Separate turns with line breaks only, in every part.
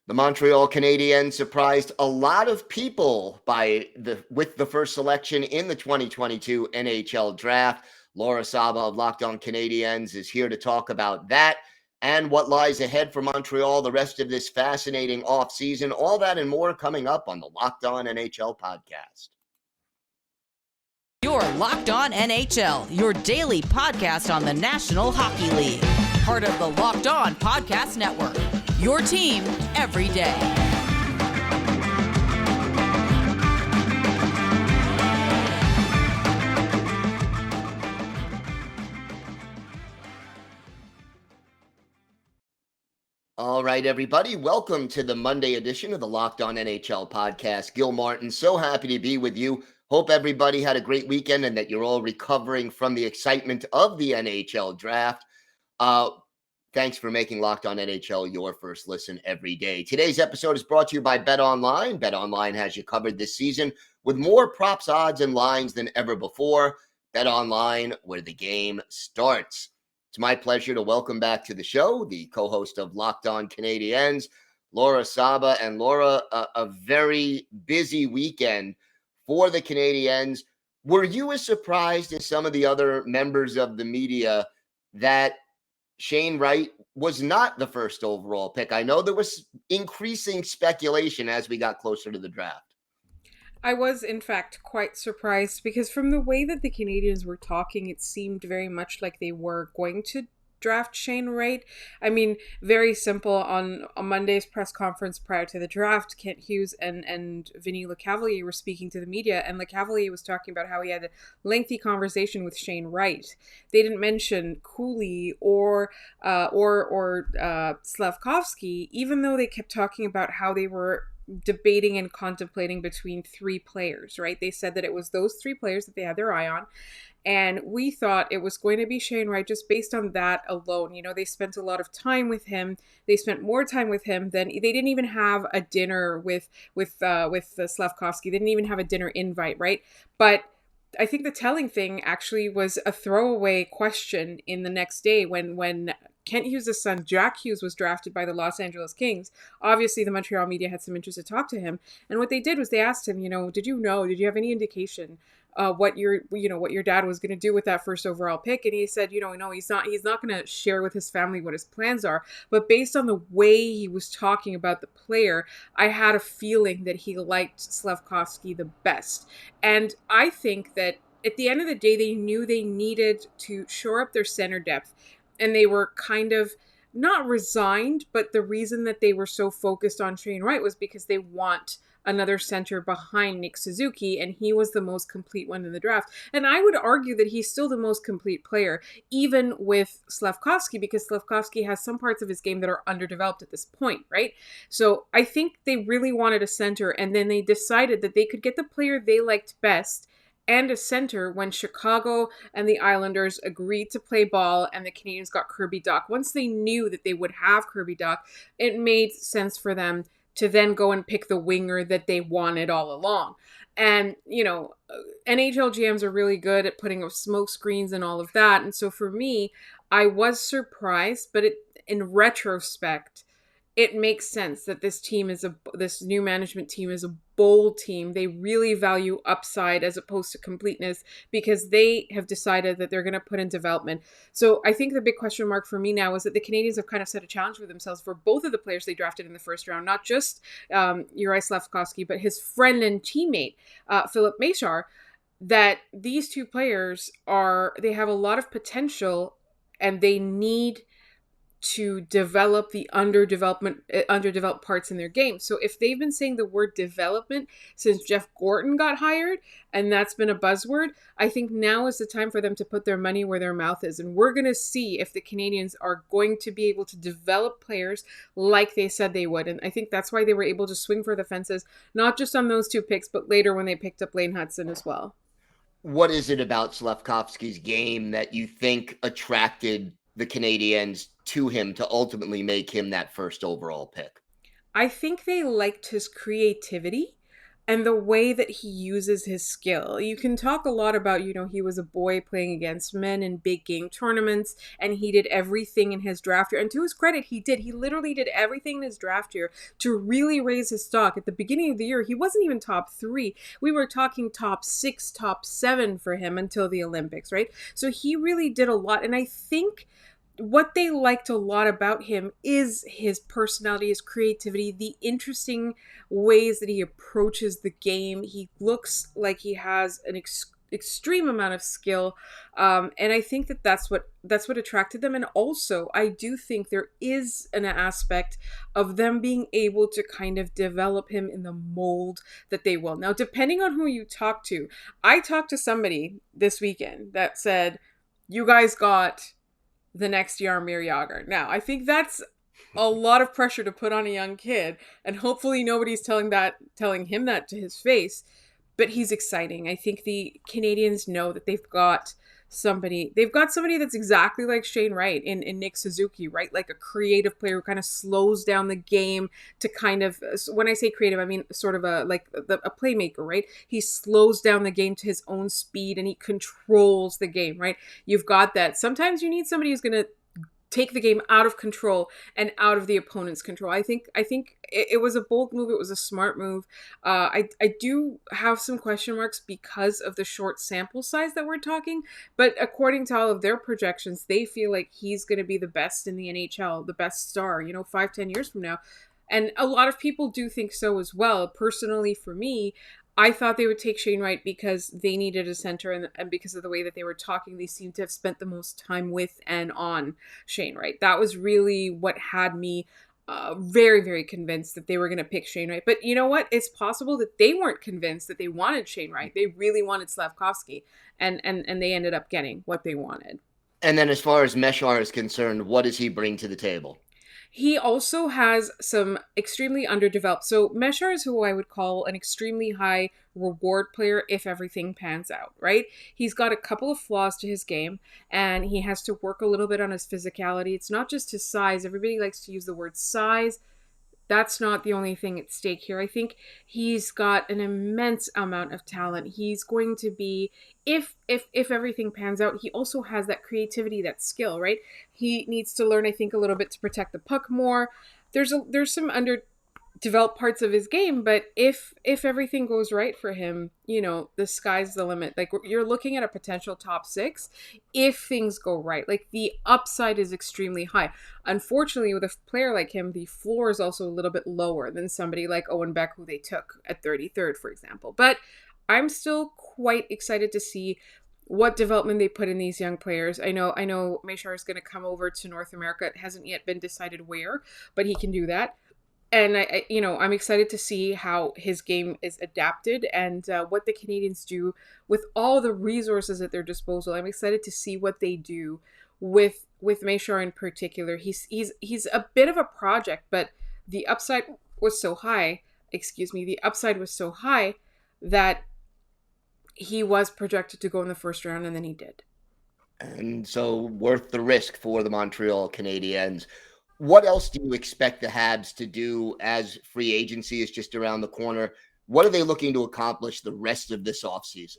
The Montreal Canadiens surprised a lot of people with the first selection in the 2022 NHL Draft. Laura Saba of Locked On Canadiens is here to talk about that and what lies ahead for Montreal the rest of this fascinating offseason. All that and more coming up on the Locked On NHL podcast.
You're Locked On NHL, your daily podcast on the National Hockey League. Part of the Locked On Podcast Network, your team every day.
All right, everybody. Welcome to the Monday edition of the Locked On NHL podcast. Gil Martin, so happy to be with you. Hope everybody had a great weekend and that you're all recovering from the excitement of the NHL draft. Thanks for making Locked On NHL your first listen every day. Today's episode is brought to you by BetOnline. BetOnline has you covered this season with more props, odds, and lines than ever before. BetOnline, where the game starts. It's my pleasure to welcome back to the show the co-host of Locked On Canadiens, Laura Saba. And Laura, a very busy weekend for the Canadiens. Were you as surprised as some of the other members of the media that Shane Wright was not the first overall pick? I know there was increasing speculation as we got closer to the draft.
I was, in fact, quite surprised because from the way that the Canadiens were talking, it seemed very much like they were going to draft Shane Wright. I mean, very simple. On Monday's press conference prior to the draft, Kent Hughes and Vinny Lecavalier were speaking to the media, and Lecavalier was talking about how he had a lengthy conversation with Shane Wright. They didn't mention Cooley or Slafkovsky, even though they kept talking about how they were debating and contemplating between three players, right? They said that it was those three players that they had their eye on. And we thought it was going to be Shane Wright just based on that alone. You know, they spent a lot of time with him. They spent more time with him than they didn't even have a dinner with Slafkovsky. They didn't even have a dinner invite, right? But I think the telling thing actually was a throwaway question in the next day when Kent Hughes' son, Jack Hughes, was drafted by the Los Angeles Kings. Obviously, the Montreal media had some interest to talk to him. And what they did was they asked him, did you have any indication what your dad was going to do with that first overall pick? And he said, no, he's not going to share with his family what his plans are. But based on the way he was talking about the player, I had a feeling that he liked Slafkovsky the best. And I think that at the end of the day, they knew they needed to shore up their center depth. And they were kind of not resigned, but the reason that they were so focused on Shane Wright was because they want another center behind Nick Suzuki, and he was the most complete one in the draft. And I would argue that he's still the most complete player, even with Slafkovsky, because Slafkovsky has some parts of his game that are underdeveloped at this point, right? So I think they really wanted a center, and then they decided that they could get the player they liked best and a center when Chicago and the Islanders agreed to play ball and the Canadiens got Kirby Dach. Once they knew that they would have Kirby Dach, it made sense for them to then go and pick the winger that they wanted all along. And, NHL GMs are really good at putting up smoke screens and all of that. And so for me, I was surprised, but in retrospect, it makes sense that this new management team is a bold team. They really value upside as opposed to completeness because they have decided that they're going to put in development. So I think the big question mark for me now is that the Canadiens have kind of set a challenge for themselves for both of the players they drafted in the first round, not just Juraj Slafkovsky, but his friend and teammate, Philip Mesar, that these two players they have a lot of potential and they need to develop the underdeveloped parts in their game. So if they've been saying the word development since Jeff Gorton got hired, and that's been a buzzword, I think now is the time for them to put their money where their mouth is. And we're going to see if the Canadiens are going to be able to develop players like they said they would. And I think that's why they were able to swing for the fences, not just on those two picks, but later when they picked up Lane Hudson as well.
What is it about Slafkovsky's game that you think attracted the Canadiens to him to ultimately make him that first overall pick?
I think they liked his creativity. and the way that he uses his skill. You can talk a lot about, he was a boy playing against men in big game tournaments, and he did everything in his draft year. And to his credit, he did. He literally did everything in his draft year to really raise his stock. At the beginning of the year, he wasn't even top 3. We were talking top 6, top 7 for him until the Olympics, right? So he really did a lot. And I think what they liked a lot about him is his personality, his creativity, the interesting ways that he approaches the game. He looks like he has an extreme amount of skill, and I think that's what attracted them. And also, I do think there is an aspect of them being able to kind of develop him in the mold that they will. Now, depending on who you talk to, I talked to somebody this weekend that said, "You guys got the next Jaromir Jagr." Now, I think that's a lot of pressure to put on a young kid, and hopefully nobody's telling him that to his face, but he's exciting. I think the Canadiens know that they've got somebody that's exactly like Shane Wright in Nick Suzuki, right? Like a creative player who kind of slows down the game to kind of, when I say creative, I mean sort of a playmaker, right? He slows down the game to his own speed and he controls the game, right? You've got that. Sometimes you need somebody who's going to take the game out of control and out of the opponent's control. I think it was a bold move. It was a smart move. I do have some question marks because of the short sample size that we're talking, but according to all of their projections, they feel like he's going to be the best in the NHL, the best star, 5-10 years from now. And a lot of people do think so as well. Personally, for me, I thought they would take Shane Wright because they needed a center, and because of the way that they were talking, they seemed to have spent the most time with and on Shane Wright. That was really what had me very, very convinced that they were going to pick Shane Wright. But you know what? It's possible that they weren't convinced that they wanted Shane Wright. They really wanted Slafkovsky, and they ended up getting what they wanted.
And then as far as Meshar is concerned, what does he bring to the table?
He also has some extremely underdeveloped. So Meshar is who I would call an extremely high reward player if everything pans out, right? He's got a couple of flaws to his game, and he has to work a little bit on his physicality. It's not just his size. Everybody likes to use the word size. That's not the only thing at stake here. I think he's got an immense amount of talent. He's going to be, if everything pans out, he also has that creativity, that skill, right? He needs to learn, I think, a little bit to protect the puck more. There's some underdeveloped parts of his game, but if everything goes right for him, the sky's the limit. Like, you're looking at a potential top 6 if things go right. Like, the upside is extremely high. Unfortunately, with a player like him, the floor is also a little bit lower than somebody like Owen Beck, who they took at 33rd, for example. But I'm still quite excited to see what development they put in these young players. I know Meshar is going to come over to North America. It hasn't yet been decided where, but he can do that. And I'm excited to see how his game is adapted and what the Canadiens do with all the resources at their disposal. I'm excited to see what they do with Meshar in particular. He's a bit of a project, but the upside was so high. The upside was so high that he was projected to go in the first round, and then he did.
And so worth the risk for the Montreal Canadiens. What else do you expect the Habs to do as free agency is just around the corner? What are they looking to accomplish the rest of this offseason?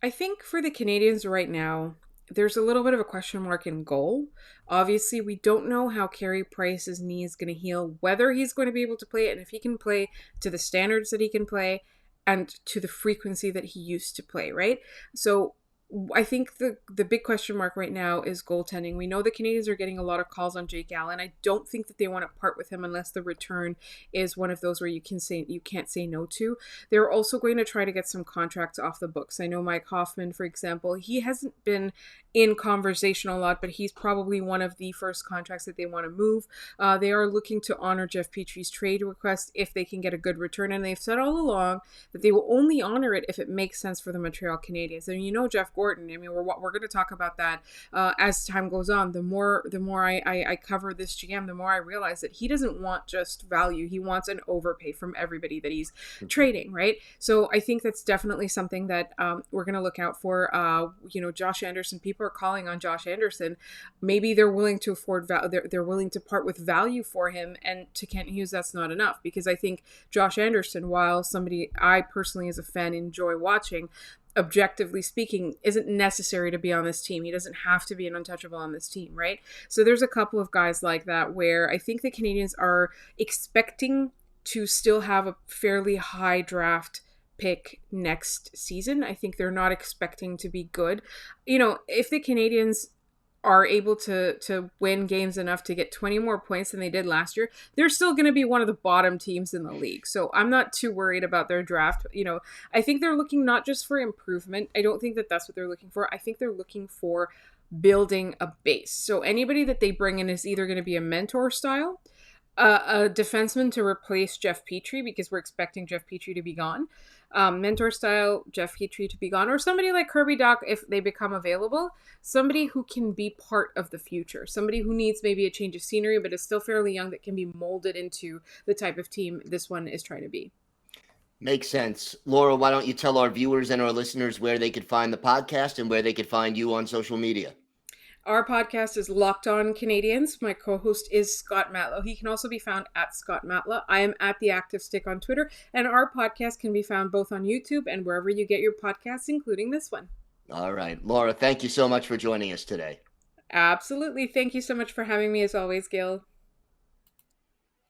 I think for the Canadiens right now, there's a little bit of a question mark in goal. Obviously, we don't know how Carey Price's knee is going to heal, whether he's going to be able to play it, and if he can play to the standards that he can play and to the frequency that he used to play, right? So I think the big question mark right now is goaltending. We know the Canadiens are getting a lot of calls on Jake Allen. I don't think that they want to part with him unless the return is one of those where you can't say no to. They're also going to try to get some contracts off the books. I know Mike Hoffman, for example, he hasn't been in conversation a lot, but he's probably one of the first contracts that they want to move. They are looking to honor Jeff Petry's trade request if they can get a good return, and they've said all along that they will only honor it if it makes sense for the Montreal Canadiens. And Jeff Gordon. I mean, we're going to talk about that as time goes on. The more I cover this GM, the more I realize that he doesn't want just value. He wants an overpay from everybody that he's trading, right? So I think that's definitely something that we're going to look out for. Josh Anderson, people are calling on Josh Anderson. Maybe they're willing to afford they're willing to part with value for him, and to Kent Hughes, that's not enough, because I think Josh Anderson, while somebody I personally as a fan enjoy watching, objectively speaking, isn't necessary to be on this team. He doesn't have to be an untouchable on this team, right? So there's a couple of guys like that where I think the Canadiens are expecting to still have a fairly high draft pick next season. I think they're not expecting to be good. If the Canadiens are able to win games enough to get 20 more points than they did last year, they're still going to be one of the bottom teams in the league. So I'm not too worried about their draft. I think they're looking not just for improvement. I don't think that that's what they're looking for. I think they're looking for building a base. So anybody that they bring in is either going to be a mentor style, a defenseman to replace Jeff Petrie, because we're expecting Jeff Petrie to be gone, mentor style Jeff Petrie to be gone, or somebody like Kirby Dach if they become available, somebody who can be part of the future, somebody who needs maybe a change of scenery but is still fairly young, that can be molded into the type of team this one is trying to be.
Makes sense. Laura, why don't you tell our viewers and our listeners where they could find the podcast and where they could find you on social media?
Our podcast is Locked On Canadiens. My co-host is Scott Matlow. He can also be found at Scott Matlow. I am at The Active Stick on Twitter. And our podcast can be found both on YouTube and wherever you get your podcasts, including this one.
All right. Laura, thank you so much for joining us today.
Absolutely. Thank you so much for having me as always, Gil.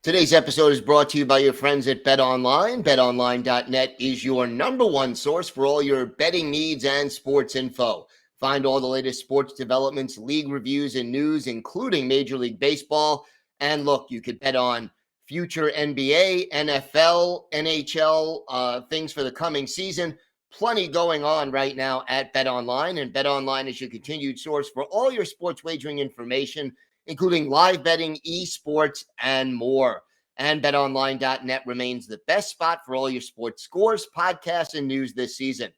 Today's episode is brought to you by your friends at BetOnline. BetOnline.net is your number one source for all your betting needs and sports info. Find all the latest sports developments, league reviews, and news, including Major League Baseball. And look, you could bet on future NBA, NFL, NHL, things for the coming season. Plenty going on right now at BetOnline. And BetOnline is your continued source for all your sports wagering information, including live betting, esports, and more. And BetOnline.net remains the best spot for all your sports scores, podcasts, and news this season.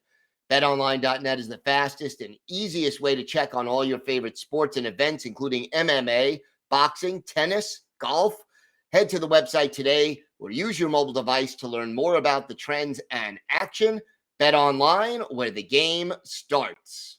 BetOnline.net is the fastest and easiest way to check on all your favorite sports and events, including MMA, boxing, tennis, golf. Head to the website today or use your mobile device to learn more about the trends and action. BetOnline, where the game starts.